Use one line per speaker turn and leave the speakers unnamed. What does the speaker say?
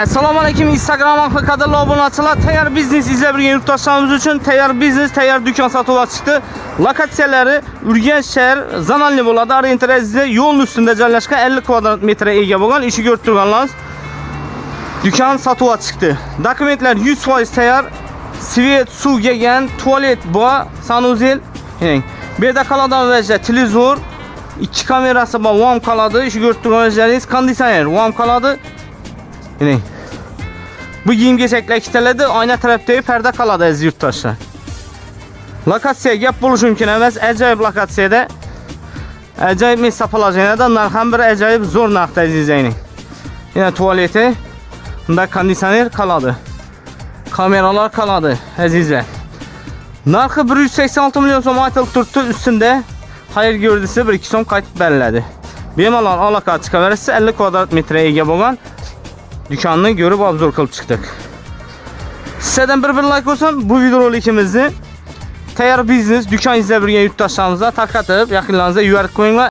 Assalomu alaykum, Instagram orqali qadrli obunachilar. Tayyor biznes izlab yurgan yurtdoshlarimiz uchun tayyor biznes, tayyor do'kon sotuvlar chiqdi. Lokatsiyalari Urganch shahar Zanalli bo'ladi. Orientatsiya yo'l ustida joylashgan 50 kvadrat metrga ega bo'lgan, ishi ko'rib turganlarsiz. Do'kon sotuvlar chiqdi. Dokumentlar 100% tayyor. Svet, suv kelgan, tualet bor, sanuzel. Bu yerda qaladan vaja televizor, 2 kamerasi bor, warm qoladi. Ishi ko'rib turganingiz konditsioner, warm qoladi. Bu kiyim-kechaklar ikkitaladi, oyna tarafdagi parda qoladi aziz yurtdoshlar. Lokatsiya gap bo'lishi mumkin emas, ajoyib lokatsiyada. Ajoyib mesapoложениеda, narx ham bir ajoyib zo'r narxda azizlaring. Yana tualeti, unda konditsioner qoladi. Kameralar qoladi azizlar. Narxi 186 million so'm aytilib turibdi, ustida xayr ko'rdisi 1-2 so'm qaytib beriladi. Bemalol aloqa chiqaverasiz, 50 kvadrat metrga ega bo'lgan do'konni ko'rib obzor qilib chiqdik. Sizdan bir like olsun, bu videorolikimizni tayyor biznes do'kon izlab yurgan yurtdoshlarimizga tarqatib, yaqinlaringizga yuborib qo'yinglar.